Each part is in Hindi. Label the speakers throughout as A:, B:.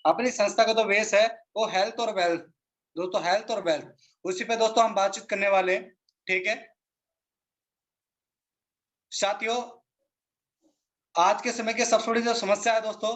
A: अपनी संस्था का जो बेस है वो हेल्थ और वेल्थ, दोस्तों हेल्थ और वेल्थ, उसी पे दोस्तों हम बातचीत करने वाले हैं। ठीक है साथियों, आज के समय की सबसे बड़ी जो समस्या है दोस्तों,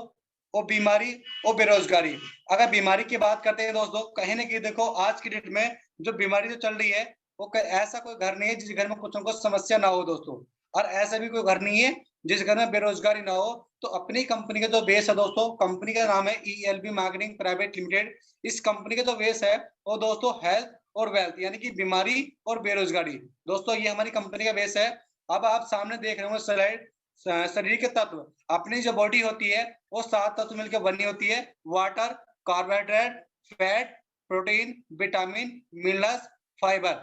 A: वो बीमारी, वो बेरोजगारी। अगर बीमारी की बात करते हैं दोस्तों, कहीं ना कहीं देखो आज की डेट में जो बीमारी जो चल रही है, वो ऐसा कोई घर नहीं है जिस घर में कुछ न कुछ समस्या ना हो दोस्तों, और ऐसा भी कोई घर नहीं है जिस घर में बेरोजगारी ना हो। तो अपनी कंपनी का जो बेस है दोस्तों, कंपनी का नाम है ELB मार्केटिंग प्राइवेट लिमिटेड। इस कंपनी का जो बेस है वो दोस्तों हेल्थ और वेल्थ, यानी कि बीमारी और बेरोजगारी, दोस्तों ये हमारी कंपनी का बेस है। अब आप सामने देख रहे होंगे स्लाइड, शरीर के तत्व, अपनी जो बॉडी होती है वो 7 तत्व मिलकर बनी होती है। Water, carbohydrate, fat, protein, vitamin, minerals, fibre.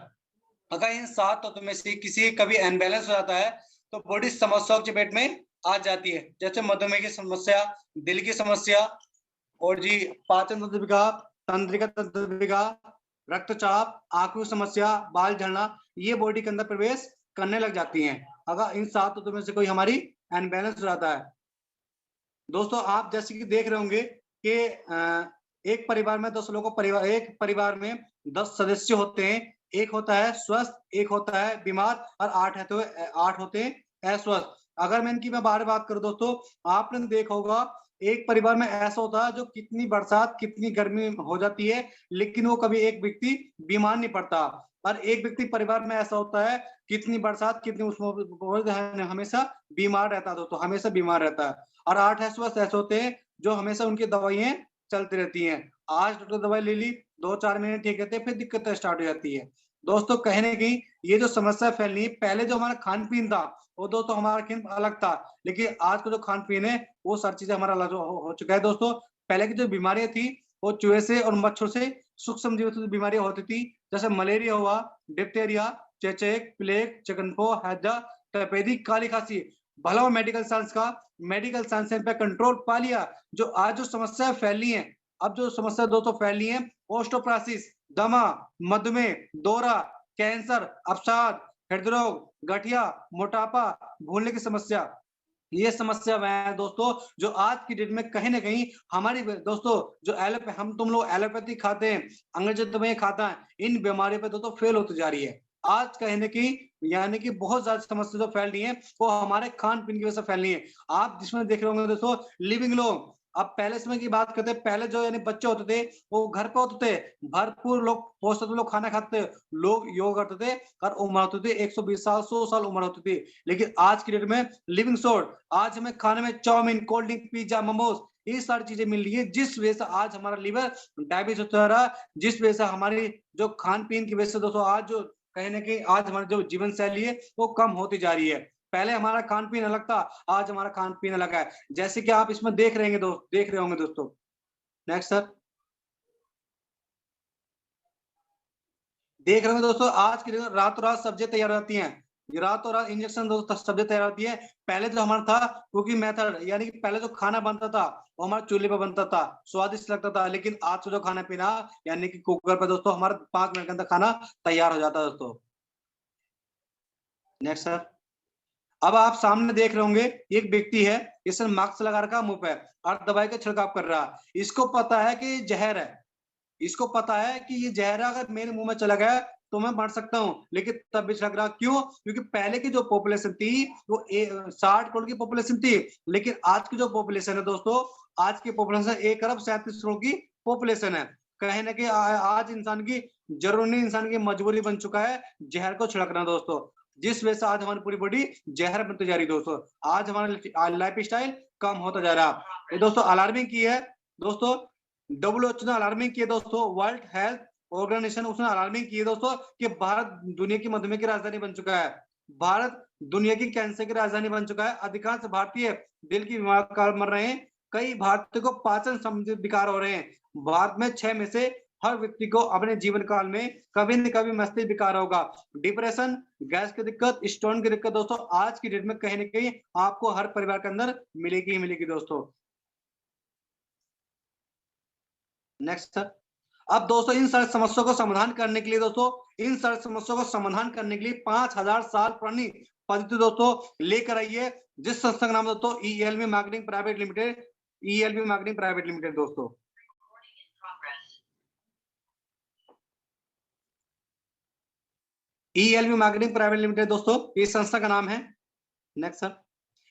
A: अगर इन 7 तत्व में से किसी कभी अनबैलेंस हो जाता है तो बॉडी समस्याओं की चपेट में आ जाती है, जैसे मधुमेह की समस्या, दिल की समस्या, और जी पाचन तंत्र विकार, तंत्रिका तंत्र विकार, रक्तचाप, आंखों की समस्या, बाल झड़ना, ये बॉडी के अंदर प्रवेश करने लग जाती हैं अगर इन 7 तत्वों में से कोई हमारी अनबैलेंस हो जाता है। दोस्तों आप जैसे कि देख रहे होंगे कि एक परिवार में 10 लोगों एक परिवार में 10 सदस्य होते हैं। एक होता है स्वस्थ, एक होता है बीमार, और 8 होते हैं अस्वस्थ। अगर मैं इनकी बात करूं दोस्तों, आपने देखा होगा एक परिवार में ऐसा होता है जो कितनी बरसात कितनी गर्मी हो जाती है लेकिन वो कभी एक व्यक्ति बीमार नहीं पड़ता, और एक व्यक्ति परिवार में ऐसा होता है कितनी बरसात कितनी उसमें हमेशा बीमार रहता है दोस्तों, हमेशा बीमार रहता है। और 8 ऐसे होते हैं जो हमेशा उनकी दवाइयां चलती रहती हैं। आज डॉक्टर दवाई ले ली, 2-4 महीने ठीक रहते हैं, फिर दिक्कतें स्टार्ट हो जाती है। दोस्तों कहीं न कहीं ये जो समस्या फैली है, पहले जो हमारा खान-पीन था, वो दोस्तों हमारा खान अलग था, लेकिन आज का जो खान-पीन है, वो सारी चीज़ें हमारा अलग हो चुका है दोस्तों। पहले की जो बीमारियाँ थी, वो चूहे से और मच्छर से, सूक्ष्म जीवों से बीमारियाँ होती थी, जैसे मलेरिया हुआ, डिप्थीरिया, चेचक, प्लेग, चिकनपॉक्स, हैजा, तपेदिक, काली खांसी। भला वो मेडिकल साइंस ने पे कंट्रोल पा लिया। जो आज जो समस्या फैली है, अब जो समस्या दोस्तों फैली है, ओस्टोप्रोसिस, दमा, मधुमेह, दौरा, कैंसर, अवसाद, हृदय रोग, गठिया, मोटापा, भूलने की समस्या, ये समस्या वह है दोस्तों जो आज की डेट में कहीं न कहीं हमारी दोस्तों जो हम तुम लोग एलोपैथी खाते हैं, अंग्रेजी दवाइयाँ खाता है, इन बीमारियों पे दोस्तों फेल होती जा रही है। आज कहीं न कहीं यानी कि बहुत ज़्यादा समस्या जो फैल रही है, वो हमारे खान-पीन की वजह से फैल रही है। आप जिसमें देख रहे होंगे दोस्तों लिविंग लोग, अब पहले समय की बात करते हैं, पहले जो यानी बच्चे होते थे, वो घर पे होते थे, भरपूर लोग पौष्टिक तत्व लोग खाना खाते थे, लोग योग करते थे और उम्र होती थी 120 साल, 100 साल उम्र होती थी। लेकिन आज की डेट में लिविंग शॉर्ट, आज हमें खाने में chow mein, cold drink, pizza, momos, ये सारी चीजें मिल रही है, जिस वजह से आज हमारा लिवर डायबिटीज होता रहा, जिस वजह से हमारी जो खान पीन की वजह से दोस्तों आज जो कहीं ना कहीं आज हमारी जो जीवन शैली है वो कम होती जा रही है। पहले हमारा खान पीन अलग था, आज हमारा खान पीन अलग है, जैसे कि आप इसमें देख रहे होंगे दोस्तों। Next sir. देख रहे होंगे दोस्तों आज की रातों रात सब्जियां तैयार होती हैं, रातों रात इंजेक्शन दोस्तों सब्जियां तैयार होती है। पहले जो हमारा था कुकिंग मेथड, यानी कि पहले जो खाना बनता था वो हमारे चूल्हे पे बनता था, स्वादिष्ट लगता था, लेकिन आज का जो खाना पीना यानी कि कुकर पे दोस्तों हमारा 5 मिनट के अंदर खाना तैयार हो जाता है दोस्तों। Next sir. अब आप सामने देख रहे होंगे एक व्यक्ति है, इसने मास्क लगा रखा मुंह पे और दवाई का छिड़काव कर रहा है। इसको पता है कि जहर है, इसको पता है कि ये जहर अगर मेरे मुंह में चला गया तो मैं मर सकता हूँ, लेकिन तब भी छिड़क रहा। क्यों? क्योंकि पहले की जो पॉपुलेशन थी वो 60 करोड़ की पॉपुलेशन थी, लेकिन आज की जो पॉपुलेशन है दोस्तों, आज की पॉपुलेशन 1 अरब 37 करोड़ की पॉपुलेशन है। कहीं ना कहीं आज इंसान की जरूरी नहीं, इंसान की मजबूरी बन चुका है जहर को छिड़कना दोस्तों, जिस वजह से आज हमारी पूरी बॉडी जहर बनती जा रही है दोस्तों। आज हमारा लाइफ स्टाइल कम होता जा रहा है। ये दोस्तों अलार्मिंग की है दोस्तों, WHO ने अलार्मिंग की है दोस्तों, वर्ल्ड हेल्थ ऑर्गेनाइजेशन उसने अलार्मिंग की है दोस्तों कि भारत दुनिया की मधुमेह की राजधानी बन चुका है, भारत दुनिया की कैंसर की राजधानी बन चुका है। अधिकांश भारतीय दिल की बीमारी का कारण मर रहे हैं, कई भारतीयों को पाचन संबंधी विकार हो रहे हैं। भारत में 6 में से हर व्यक्ति को अपने जीवन काल में कभी न कभी मस्तिष्क विकार होगा। डिप्रेशन, गैस की दिक्कत, स्टोन की दिक्कत दोस्तों आज की डेट में कहीं न कहीं आपको हर परिवार के अंदर मिलेगी ही मिलेगी दोस्तों। Next sir. अब दोस्तों इन सारी समस्याओं को समाधान करने के लिए दोस्तों, इन सारी समस्याओं को समाधान करने के लिए 5000 साल पुरानी पद्धति दोस्तों लेकर आई है, जिस संस्था का नाम दोस्तों ELB marketing private limited, ELB marketing private limited दोस्तों। ELB मार्केटिंग प्राइवेट लिमिटेड दोस्तों ये संस्था का नाम है। नेक्स्ट सर,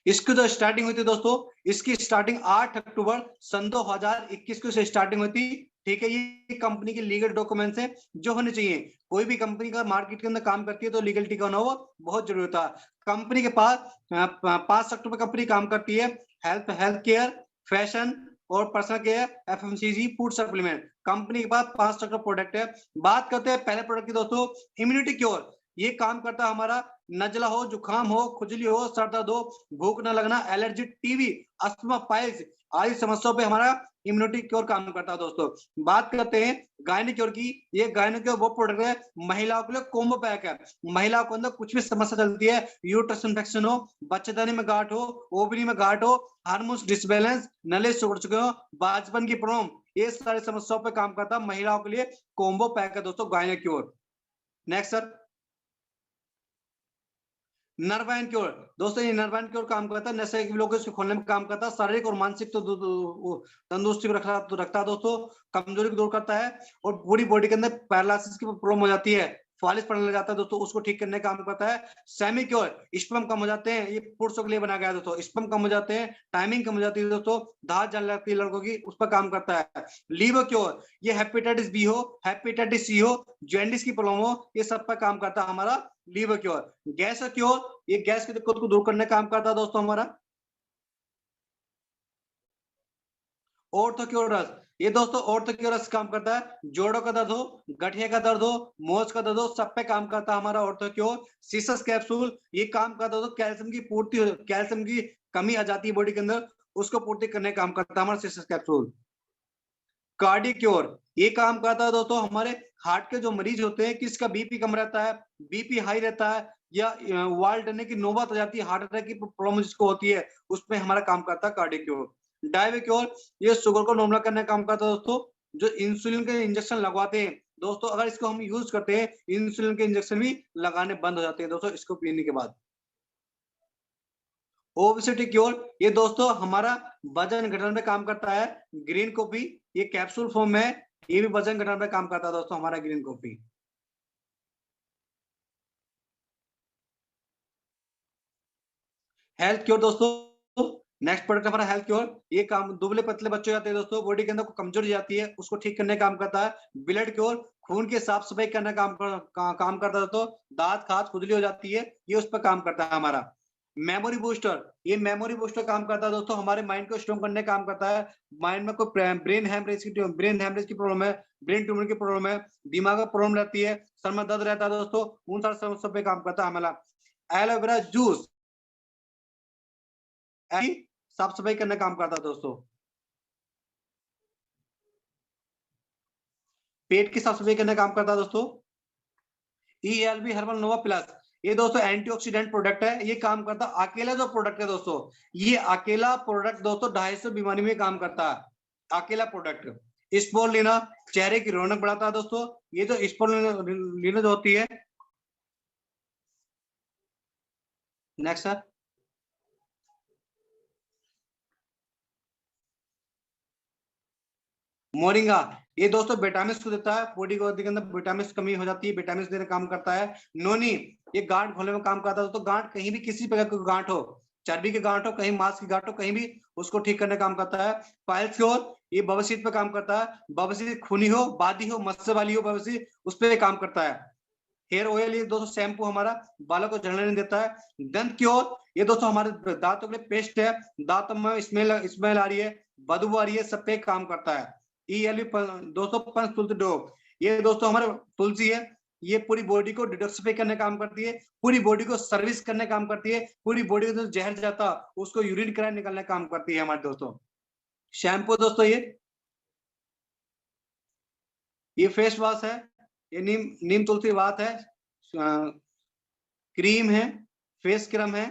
A: इसकी जो स्टार्टिंग हुई थी दोस्तों, इसकी स्टार्टिंग 8 अक्टूबर सन 2021 को से स्टार्टिंग हुई थी। ठीक है, ये कंपनी के लीगल डॉक्यूमेंट्स है जो होने चाहिए। कोई भी कंपनी का मार्केट के अंदर काम करती है तो लीगलिटी का होना वो बहुत जरूरी होता है। कंपनी के पास 5 सेक्टर में कंपनी काम करती है। हेल्थ केयर, फैशन और personal care, FMCG, food supplement. Company के पास 5 सेक्टर प्रोडक्ट है। बात करते हैं पहले प्रोडक्ट की दोस्तों, इम्यूनिटी क्योर। ये काम करता है हमारा नजला हो, जुकाम हो, खुजली हो, सर दर्द हो, भूख न लगना, एलर्जी, टीबी, अस्थमा, पाइल्स आदि समस्याओं पे हमारा इम्यूनिटी क्योर काम करता है दोस्तों। बात करते हैं गायनी क्योर की। ये गायनी क्योर वो प्रोडक्ट है महिलाओं के लिए कॉम्बो पैक है। महिलाओं को अंदर कुछ भी समस्या चलती है, यूट्रस इंफेक्शन हो, बच्चेदानी में गांठ हो, ओवरी में गांठ हो, हार्मोन्स डिसबैलेंस, नले सुगड़ चुके हो, बाजपन की प्रॉब्लम, ये सारी समस्याओं पे काम करता है महिलाओं के लिए कॉम्बो पैक है दोस्तों gynae cure. Next sir, nerve and cure. दोस्तों ये नर्व एंड क्योर काम करता है नशे के लोगों को खोलने में काम करता है, शारीरिक और मानसिक तो तंदुरुस्ती को रखता है दोस्तों, कमजोरी को दूर करता है और पूरी बॉडी के अंदर पैरालिसिस की प्रॉब्लम हो जाती है, फालिस पड़ने लग जाता है दोस्तों, उसको ठीक करने का काम करता है। सेमी क्योर, स्पर्म कम हो जाते हैं, ये पुरुषों के लिए बनाया गया है दोस्तों, स्पर्म कम हो जाते हैं, टाइमिंग कम हो जाती है दोस्तों, धार जल जाती है लड़कों की, उस पर काम करता है। लीवर क्योर, ये हेपेटाइटिस बी हो, हेपेटाइटिस सी हो, जॉन्डिस की प्रॉब्लम हो, ये सब पर काम करता है हमारा लीवर क्योर। गैस क्योर, ये गैस की दिक्कत को दूर करने का काम करता है दोस्तों हमारा। ऑर्थोक्योरस, ये दोस्तों ऑर्थोक्योरस काम करता है, जोड़ों का दर्द हो, गठिया का दर्द हो, मोच का दर्द हो, सब पे काम करता है हमारा ऑर्थोक्योर। सीसस कैप्सूल, ये काम करता है दोस्तों कैल्शियम की पूर्ति, कैल्शियम की कमी आ जाती है बॉडी के अंदर, उसको पूर्ति करने का काम करता है हमारा सीसस कैप्सूल। कार्डिक्योर, ये काम करता है दोस्तों हमारे हार्ट के जो मरीज होते हैं, किसका बीपी कम रहता है, बीपी हाई रहता है, या वाल डरने की नौबत आ जाती है, हार्ट अटैक की प्रॉब्लम जिसको होती है, उसमें हमारा काम करता है कार्डिक्योर। डायबिक्योर, ये शुगर को नॉर्मल करने का काम करता है दोस्तों। जो इंसुलिन के इंजेक्शन लगवाते हैं दोस्तों, अगर इसको हम यूज करते हैं, इंसुलिन के इंजेक्शन भी लगाने बंद हो जाते हैं दोस्तों इसको पीने के बाद। ओबेसिटी क्योर, ये दोस्तों हमारा वजन घटाने में काम करता है। ग्रीन कॉफी, ये कैप्सूल फॉर्म में है, ये भी वजन घटाने में काम करता है दोस्तों हमारा ग्रीन कॉफी। हेल्थ क्योर दोस्तों, नेक्स्ट प्रोडक्ट हमारा हेल्थ क्योर। ये काम दुबले पतले बच्चे जाते हैं दोस्तों, बॉडी के अंदर कमजोरी जाती है, उसको ठीक करने का काम करता है। ब्लड क्योर, खून की साफ सफाई करने का काम करता है दोस्तों। दांत खाद खुजली हो जाती है, ये उस पर काम करता है हमारा। मेमोरी बूस्टर, ये मेमोरी बूस्टर काम करता है दोस्तों, हमारे माइंड को स्ट्रॉन्ग करने का काम करता है। माइंड में कोई ब्रेन हेमरेज की प्रॉब्लम है, ब्रेन ट्यूमर की प्रॉब्लम है, दिमाग में प्रॉब्लम रहती है, सर में दर्द रहता है दोस्तों, उन सारे समस्या पे काम करता है हमारा। एलोवेरा जूस साफ सफाई करने का काम करता है दोस्तों। पेट की साफ सफाई करने का काम करता है दोस्तों। ELB हर्बल नोवा प्लस, ये दोस्तों एंटीऑक्सीडेंट प्रोडक्ट है, ये काम करता है अकेला जो प्रोडक्ट है दोस्तों, ये अकेला प्रोडक्ट दोस्तों 250 बीमारी में काम करता है, अकेला प्रोडक्ट। स्पोरुलिना, चेहरे की रौनक बढ़ाता है दोस्तों, ये जो स्पोरुलिना जो होती है। नेक्स्ट सर, मोरिंगा, ये दोस्तों विटामिन को देता है, बॉडी को के अंदर विटामिन कमी हो जाती है, विटामिन देने काम करता है। नोनी, ये गांठ खोलने में काम करता है दोस्तों, गांठ कहीं भी किसी प्रकार की गांठ हो, चर्बी की गांठ हो, कहीं मांस की गांठ हो, कहीं भी उसको ठीक करने का काम करता है। पाइल्स क्योर, ये बवासीर पे काम करता है, बवासीर खूनी हो, बादी हो, मस्से वाली हो बवासीर, उस पर काम करता है। हेयर ऑयल, ये दोस्तों शैम्पू हमारा बालों को झड़ने नहीं देता है। दंत क्योर, ये दोस्तों हमारे दांतों के लिए पेस्ट है, दांतों में स्मेल आ रही है, बदबू आ रही है, सब पे काम करता है। दोस्तों पंच तुलसी डोप, ये दोस्तों हमारे तुलसी है, ये पूरी बॉडी को डिटॉक्सिफाई करने का काम करती है, पूरी बॉडी को सर्विस करने का काम करती है, पूरी बॉडी को जो जहर जाता उसको यूरिन कराए निकलने का काम करती है हमारे दोस्तों। शैम्पू दोस्तों ये फेस वॉश है, ये नीम नीम तुलसी बात है, क्रीम है, फेस क्रीम है।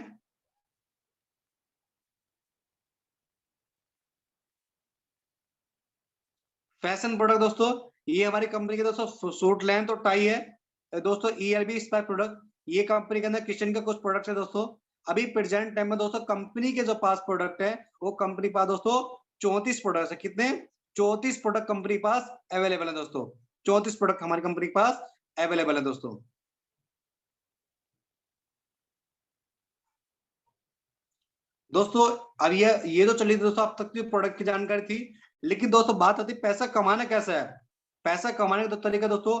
A: फैशन प्रोडक्ट दोस्तों, ये हमारी कंपनी के दोस्तों सूट लेंथ और टाई है दोस्तों। ELB स्पाई प्रोडक्ट, ये कंपनी के अंदर किचन के कुछ प्रोडक्ट है दोस्तों। अभी प्रेजेंट टाइम में दोस्तों कंपनी के जो पास प्रोडक्ट है, वो कंपनी पास दोस्तों 34 प्रोडक्ट है। कितने? 34 प्रोडक्ट कंपनी पास अवेलेबल है दोस्तों, 34 प्रोडक्ट हमारी कंपनी के पास अवेलेबल है दोस्तों। दोस्तों अब ये तो चलिए दोस्तों अब तक की प्रोडक्ट की जानकारी थी, लेकिन दोस्तों बात आती है पैसा कमाना कैसा है। पैसा कमाने का दो तरीका दोस्तों,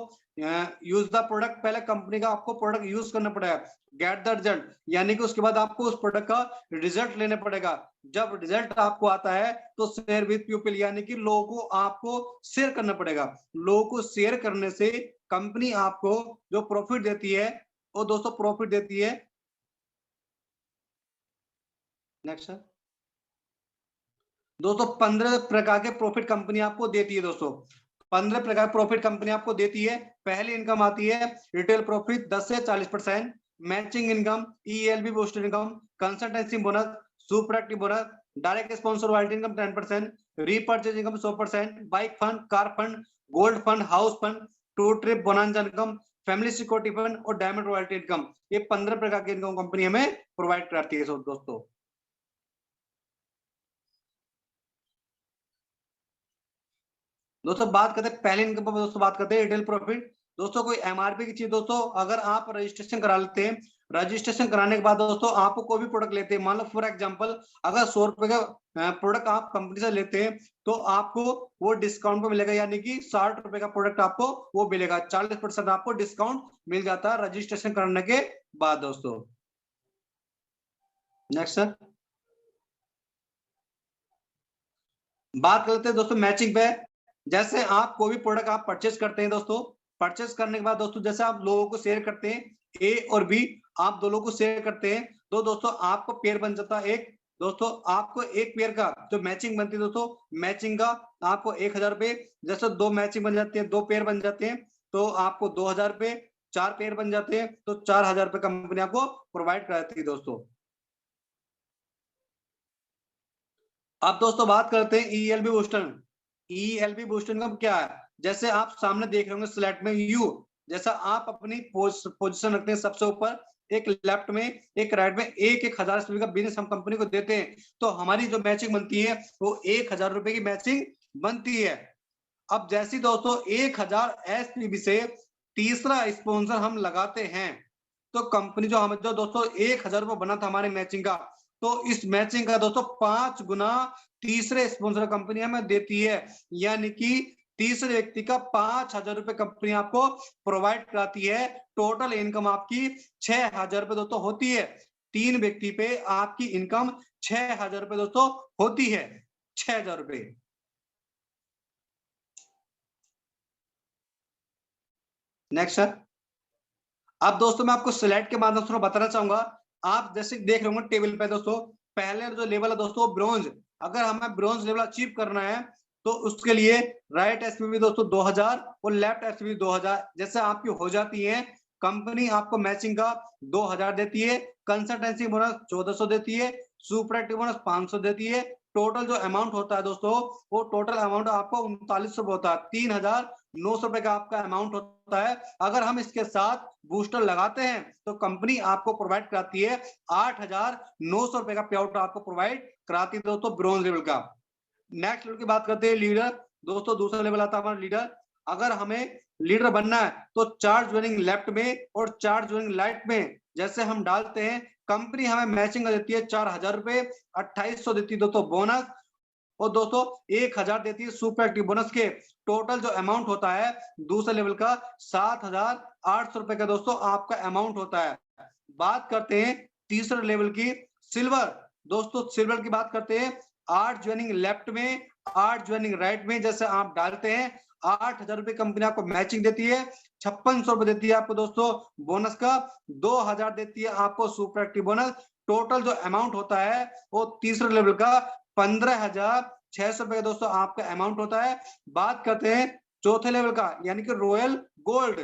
A: यूज द प्रोडक्ट, पहले कंपनी का आपको प्रोडक्ट यूज करना पड़ेगा। गेट द रिजल्ट, यानी कि उसके बाद आपको उस प्रोडक्ट का रिजल्ट लेना पड़ेगा। जब रिजल्ट आपको आता है तो शेयर विद पीपल, यानी कि लोगों को आपको शेयर करना पड़ेगा। लोगों को शेयर करने से कंपनी आपको जो प्रॉफिट देती है, वो दोस्तों प्रॉफिट देती है। Next sir. दोस्तों 15 प्रकार के प्रॉफिट कंपनी आपको देती है दोस्तों। 15 प्रकार प्रॉफिट कंपनी आपको देती है। पहली इनकम आती है रिटेल प्रॉफिट 10 से 40%, matching income, ELB booster income, consultancy bonus, super bonus, direct sponsor royalty income 10%, repurchase income 100%, bike fund, car fund, gold fund, house fund, tour trip bonanza income, family security fund और डायमंड रॉयल्टी इनकम। ये 15 प्रकार की इनकम कंपनी हमें प्रोवाइड करती है दोस्तों। दोस्तों बात करते हैं पहले इनकम पर, दोस्तों बात करते हैं रिटेल प्रॉफिट। दोस्तों कोई एमआरपी की चीज दोस्तों, अगर आप रजिस्ट्रेशन करा लेते हैं, रजिस्ट्रेशन कराने के बाद दोस्तों आपको कोई भी प्रोडक्ट लेते हैं, मान लो फॉर एग्जांपल अगर 100 रुपए का प्रोडक्ट आप कंपनी से लेते हैं तो आपको वो डिस्काउंट पे मिलेगा, यानी कि 60 रुपए का प्रोडक्ट आपको वो मिलेगा, 40% आपको डिस्काउंट मिल जाता है रजिस्ट्रेशन करने के बाद दोस्तों। Next sir. बात करते हैं दोस्तों मैचिंग पे। जैसे आप कोई भी प्रोडक्ट आप परचेस करते हैं दोस्तों, परचेस करने के बाद दोस्तों जैसे आप लोगों को शेयर करते हैं, ए और बी आप दो लोगों को शेयर करते हैं, तो दोस्तों आपको पेयर बन जाता है एक। दोस्तों आपको एक पेयर का जो मैचिंग बनती है दोस्तों, मैचिंग का आपको 1000 रुपए, जैसे दो मैचिंग बन जाती है, दो पेयर बन जाते हैं तो आपको 2000 रुपए, चार पेयर बन जाते हैं तो 4000 रुपए कंपनी आपको प्रोवाइड कराती है दोस्तों। अब दोस्तों बात करते हैं ईएलबी बूस्टर। ईएलबी बूस्टर का क्या है, जैसे आप सामने देख रहे होंगे स्लाइड में यू, जैसा आप अपनी पोजीशन रखते हैं सबसे ऊपर, एक लेफ्ट में एक राइट में, एक 1000 का बिजनेस हम कंपनी को देते हैं, तो हमारी जो मैचिंग बनती है वो 1000 रुपए की मैचिंग बनती है। अब जैसी दोस्तों 1000 एसपीबी से तीसरा स्पॉन्सर हम लगाते हैं, तो कंपनी जो हमें जो दोस्तों 1000 रुपए बना था हमारे मैचिंग का, तो इस मैचिंग का दोस्तों 5 गुना तीसरे स्पॉन्सर कंपनी हमें देती है, यानी कि तीसरे व्यक्ति का 5000 रुपए कंपनी आपको प्रोवाइड कराती है। टोटल इनकम आपकी 6000 रुपए दोस्तों होती है। तीन व्यक्ति पे आपकी इनकम 6000 रुपए दोस्तों होती है, 6000 रुपए। Next sir. अब दोस्तों मैं आपको स्लाइड के माध्यम से बताना चाहूंगा, आप जैसे देख रहे होंगे टेबल पे दोस्तों, पहले जो लेवल है दोस्तों ब्रॉन्ज, अगर हमें ब्रॉन्ज लेवल अचीव करना है तो उसके लिए राइट एसपीबी दोस्तों 2000 और लेफ्ट एसपीबी 2000 जैसे आपकी हो जाती है, कंपनी आपको मैचिंग का 2000 देती है, कंसल्टेंसी बोनस 1400 देती है, सुपर बोनस 500 देती है। टोटल जो अमाउंट होता है दोस्तों, वो टोटल अमाउंट आपको 3900 होता है, 3900 का आपका अमाउंट होता है। अगर हम इसके साथ बूस्टर लगाते हैं तो कंपनी आपको प्रोवाइड कराती है 8900 का पे आउट आपको प्रोवाइड कराती है दोस्तों ब्रॉन्ज लेवल का। नेक्स्ट लेवल की बात करते हैं लीडर। दोस्तों दूसरा लेवल आता है हमारा लीडर। अगर हमें लीडर बनना है तो चार्ज ज्वाइनिंग लेफ्ट में और चार्ज ज्वाइनिंग राइट में जैसे हम डालते हैं, कंपनी हमें मैचिंग देती है 4000 रुपए, 2800 देती है दोस्तों बोनस, और दोस्तों 1000 देती है सुपर एक्टिव बोनस के। टोटल जो अमाउंट होता है दूसरे लेवल का 7800 रुपए का दोस्तों आपका अमाउंट होता है। बात करते हैं तीसरे लेवल की, सिल्वर। दोस्तों सिल्वर की बात करते हैं, 8 ज्वाइनिंग लेफ्ट में, 8 ज्वाइनिंग राइट में जैसे आप डालते हैं, 8000 रुपए कंपनी आपको मैचिंग देती है, 5600 देती है आपको दोस्तों बोनस का, 2000 देती है आपको सुपर एक्टिव बोनस। टोटल जो अमाउंट होता है वो तीसरे लेवल का 15,600 दोस्तों आपका अमाउंट होता है। बात करते हैं चौथे लेवल का, यानी कि रॉयल गोल्ड।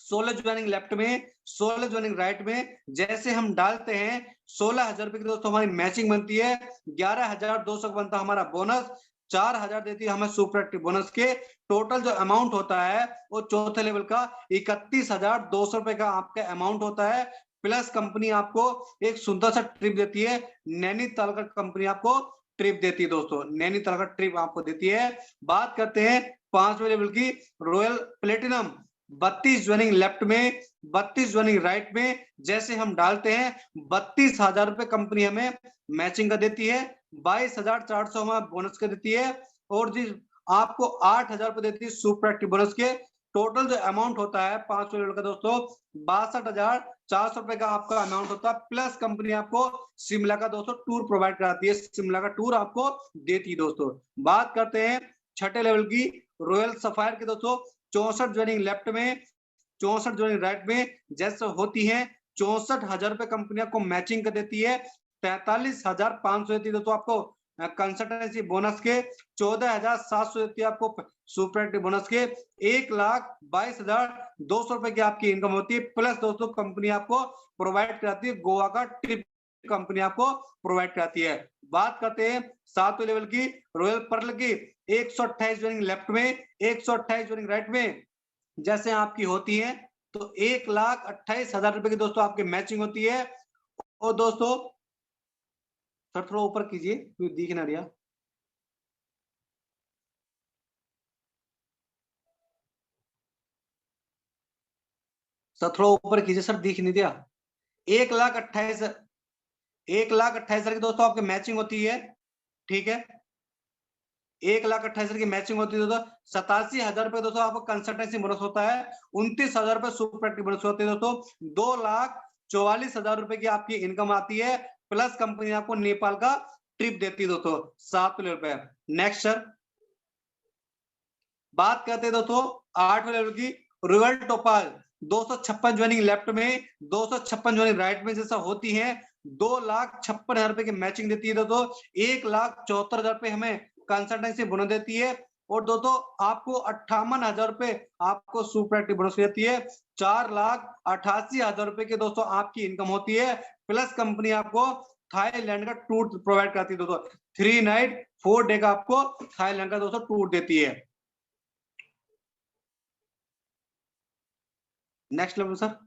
A: 16 ज्वाइनिंग लेफ्ट में, 16 ज्वाइनिंग राइट में जैसे हम डालते हैं, 16,000 की दोस्तों हमारी मैचिंग बनती है, 11,200 बनता है हमारा बोनस, 4,000 देती है हमें सुपर एक्टिव बोनस के। टोटल जो अमाउंट होता है वो चौथे लेवल का 31,200 का आपका अमाउंट होता है। प्लस कंपनी आपको एक सुंदर सा ट्रिप देती है, नैनीताल का कंपनी आपको ट्रिप देती है दोस्तों, नैनीताल का ट्रिप आपको देती है। बात करते हैं पांचवें लेवल की, रॉयल प्लेटिनम। 32 ज्वाइनिंग लेफ्ट में, 32 ज्वाइनिंग राइट में जैसे हम डालते हैं 32,000 रुपए कंपनी हमें मैचिंग का देती है, 22,400 हमें बोनस का देती है, और जी आपको 8,000 रुपए देती है सुपर एक्टिव बोनस के। टोटल जो अमाउंट होता है 500 लेवल का दोस्तों 62,400 रुपए का आपका अमाउंट होता है, प्लस कंपनी आपको शिमला का दोस्तों टूर प्रोवाइड कराती है, शिमला का टूर आपको देती है दोस्तों। बात करते हैं छठे लेवल की रॉयल सफायर के दोस्तों, 64 ज्वाइनिंग लेफ्ट में, 64 ज्वाइनिंग राइट में जैसे होती है, 64,000 रुपए कंपनी आपको मैचिंग कर देती है, 43,500 देती है दोस्तों आपको कंसल्टेंसी बोनस के, 14,700 देती है आपको सुपर एक्टिव बोनस के, 1,22,200 रुपए की आपकी इनकम होती है, प्लस दोस्तों कंपनी आपको प्रोवाइड कराती है गोवा का ट्रिप, कंपनी आपको प्रोवाइड कराती है। बात करते हैं 7वें लेवल की रॉयल पर्ल की, 128 ज्वाइनिंग लेफ्ट में, 128 ज्वाइनिंग राइट में जैसे आपकी होती है, तो 1,28,000 रुपए की दोस्तों आपकी मैचिंग होती है। और दोस्तों सर थोड़ा ऊपर कीजिए, दिख ना रहा। सर थोड़ा ऊपर कीजिए सर, दिख नहीं दिया। 1,28,000 की दोस्तों आपकी मैचिंग होती है, ठीक है। 1,28,000 की मैचिंग होती है दोस्तों, 87,000 रुपए दोस्तों आपको कंसल्टेंसी बोनस होता है, 29,000 रुपए सुपर एक्टिव बोनस होते हैं दोस्तों, 2,44,000 रुपए की आपकी इनकम आती है, प्लस कंपनी आपको नेपाल का ट्रिप देती है दोस्तों 7 रुपए। नेक्स्ट सर बात करते हैं दोस्तों 8वें लेवल की रॉयल टोपाल, 256 ज्वाइनिंग लेफ्ट में, 256 ज्वाइनिंग राइट में जैसा होती है, 2,56,000 रुपए की मैचिंग देती है दोस्तों, 1,74,000 रुपए हमें कंसल्टेंसी बोनस देती है, और दोस्तों आपको 58,000 रुपए आपको सुपर एक्टिव बोनस देती है, 4,88,000 रुपए के दोस्तों आपकी इनकम होती है, प्लस कंपनी आपको थाईलैंड का टूर प्रोवाइड करती है दोस्तों, 3 नाइट 4 डे का आपको थाईलैंड का दोस्तों टूर देती है। नेक्स्ट लेवल सर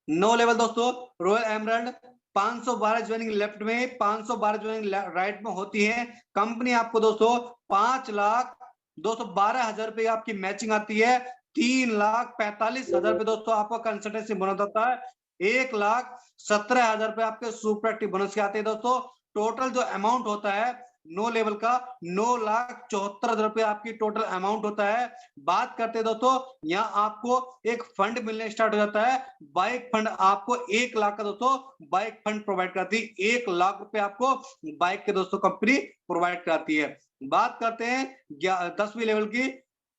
A: 9 लेवल दोस्तों रॉयल एमराल्ड, 512 ज्वाइनिंग लेफ्ट में, 512 ज्वाइनिंग राइट में होती है, कंपनी आपको दोस्तों 5,212,000 रुपए आपकी मैचिंग आती है, 3,45,000 रुपए दोस्तों आपको कंसल्टेंसी बोनस आता है, 1,17,000 रुपए आपके सुपर एक्टिव बोनस के आते हैं दोस्तों। टोटल जो अमाउंट होता है 9 लेवल का 9,74,000 रुपए आपकी टोटल अमाउंट होता है। बात करते हैं दोस्तों यहाँ आपको एक फंड मिलने स्टार्ट हो जाता है, बाइक फंड आपको 1 लाख का दोस्तों बाइक फंड प्रोवाइड करती है, 1 लाख रुपए आपको बाइक के दोस्तों कंपनी प्रोवाइड कराती है। बात करते हैं 10वीं लेवल की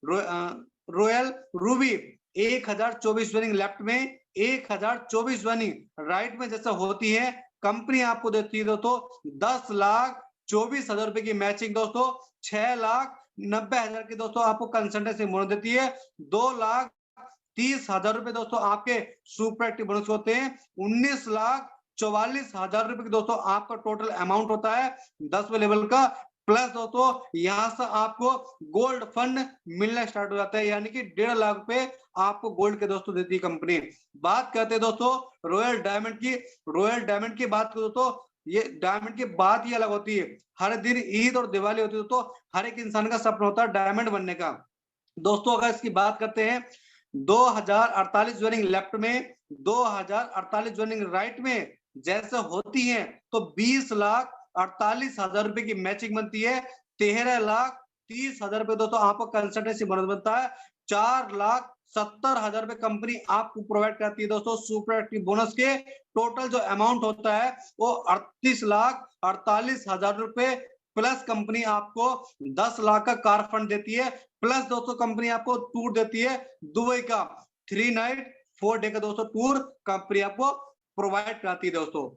A: रॉयल रूबी, 1,024 ज्वाइनिंग लेफ्ट में, 1,024 ज्वाइनिंग राइट में जैसा होती है, कंपनी आपको देती है दोस्तों 10,24,000 रुपए की मैचिंग दोस्तों, 6,90,000 की दोस्तों आपको कंसल्टेंसी बोनस देती है, 2,30,000 रुपए दोस्तों आपके सुपर एक्टिव बोनस होते हैं, 19,44,000 रुपए की दोस्तों आपका टोटल अमाउंट होता है 10वें लेवल का। प्लस दोस्तों यहाँ से आपको गोल्ड फंड मिलना स्टार्ट हो जाता है, यानी कि 1.5 लाख रुपए आपको गोल्ड के दोस्तों देती है कंपनी। बात करते हैं दोस्तों रॉयल डायमंड की, रॉयल डायमंड की बात करो तो ये डायमंड की बात ही अलग होती है, हर दिन ईद और दिवाली होती है तो हर एक इंसान का सपना होता है डायमंड बनने का दोस्तों। अगर इसकी बात करते हैं 2,048 ज्वाइनिंग लेफ्ट में, 2,048 ज्वाइनिंग राइट में जैसे होती है, तो 20,48,000 रुपए की मैचिंग बनती है, 13,30,000 रुपए दोस्तों आपको कंसल्टेंसी बोनस बनता है, 4,70,000 रुपए कंपनी आपको प्रोवाइड करती है दोस्तों सुपर एक्टिव बोनस के। टोटल जो अमाउंट होता है वो 38,48,000 रुपए, प्लस कंपनी आपको 10 लाख का कार फंड देती है, प्लस दोस्तों कंपनी आपको टूर देती है दुबई का 3 नाइट 4 डे का दोस्तों टूर कंपनी आपको प्रोवाइड कराती है दोस्तों।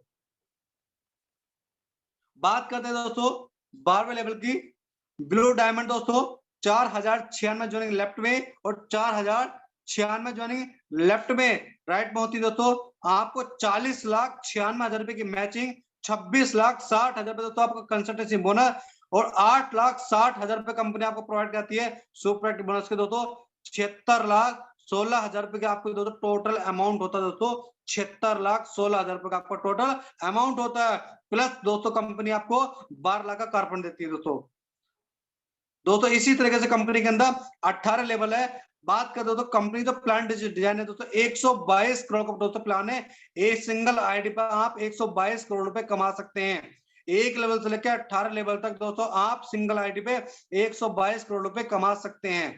A: बात करते हैं दोस्तों 12वें लेवल की ब्लू डायमंड दोस्तों, 4,096 ज्वाइनिंग लेफ्ट में और 4,096 ज्वाइनिंग लेफ्ट में राइट में होती है दोस्तों, आपको 40,96,000 रुपए की मैचिंग, 26,60,000 रुपए दोस्तों आपको कंसल्टेंसी बोनस, और 8,60,000 रुपए कंपनी आपको प्रोवाइड करती है सुपर एक्टिव बोनस के दोस्तों, 76,16,000 रुपए के आपको दोस्तों टोटल अमाउंट होता है दोस्तों, 76,16,000 रुपए का आपका टोटल अमाउंट होता है, प्लस दोस्तों कंपनी आपको 12 लाख का कार फंड देती है दोस्तों। दोस्तों इसी तरीके से कंपनी के अंदर 18 लेवल है, बात कर दोस्तों कंपनी जो प्लान डिजाइन है दोस्तों 122 करोड़ का दोस्तों प्लान है। एक सिंगल आईडी पर आप 122 करोड़ रुपए कमा सकते हैं। एक लेवल से लेकर 18 लेवल तक दोस्तों आप सिंगल आईडी पे 122 करोड़ रुपए कमा सकते हैं।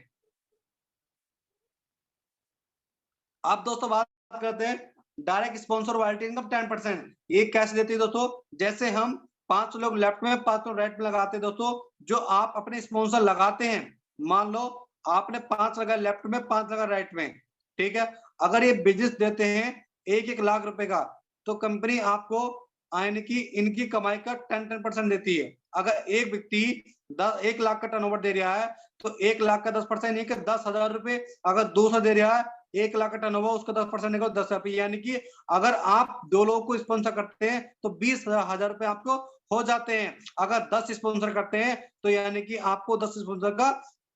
A: अब दोस्तों बात करते हैं डायरेक्ट स्पॉन्सर रॉयल्टी इनकम 10%। ये कैसे देती है दोस्तों, जैसे हम 5 लोग लेफ्ट में 5 लोग राइट में लगाते हैं दोस्तों, जो आप अपने स्पॉन्सर लगाते हैं, मान लो आपने 5 लगा लेफ्ट में 5 लगा राइट में, ठीक है, अगर ये बिजनेस देते हैं 1-1 लाख रुपए का, तो कंपनी आपको यानी कि इनकी कमाई का 10% देती है। अगर एक व्यक्ति 1 लाख का टर्नओवर दे रहा है तो 1 लाख का 10% नहीं कि 10,000 रुपए, अगर 200 दे रहा है 1 लाख का टर्नओवर उसका 10% निकलो 10 रुपए, यानी कि अगर आप 2 लोगों को स्पॉन्सर करते हैं तो 20,000 रुपए आपको हो जाते हैं। अगर 10 स्पॉन्सर करते हैं तो यानी कि आपको 10 स्पॉन्सर का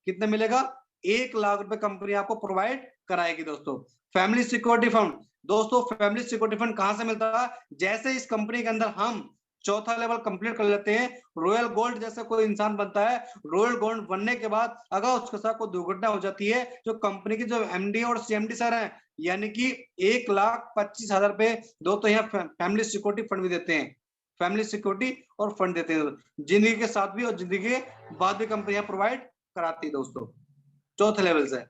A: कितने मिलेगा, 1 लाख रुपए कंपनी आपको प्रोवाइड कराएगी दोस्तों। फैमिली सिक्योरिटी फंड दोस्तों, फैमिली सिक्योरिटी फंड कहां से मिलता है, जैसे इस कंपनी के अंदर हम चौथा लेवल कंप्लीट कर लेते हैं, रॉयल गोल्ड जैसे कोई इंसान बनता है, रॉयल गोल्ड बनने के बाद अगर उसके साथ कोई दुर्घटना हो जाती है, जो कंपनी की जो एमडी और सीएमडी सर हैं, यानी कि 1,25,000 रुपए दोस्तों यहाँ फैमिली सिक्योरिटी फंड भी देते हैं। फैमिली सिक्योरिटी और फंड देते हैं, जिंदगी के साथ भी और जिंदगी के बाद भी कंपनियां प्रोवाइड कराती है दोस्तों। चौथे लेवल से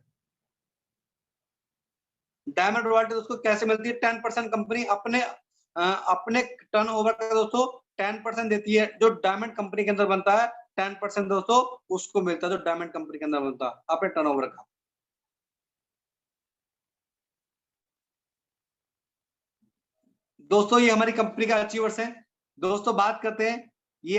A: डायमंड रॉयल्टी दोस्तों कैसे मिलती है, 10% कंपनी अपने टर्नओवर का दोस्तों 10% देती है। जो डायमंड कंपनी के अंदर बनता है 10% दोस्तों उसको मिलता है, जो डायमंड कंपनी के अंदर बनता है अपने टर्नओवर का। दोस्तों ये हमारी कंपनी का अचीवर्स है। दोस्तों बात करते हैं ये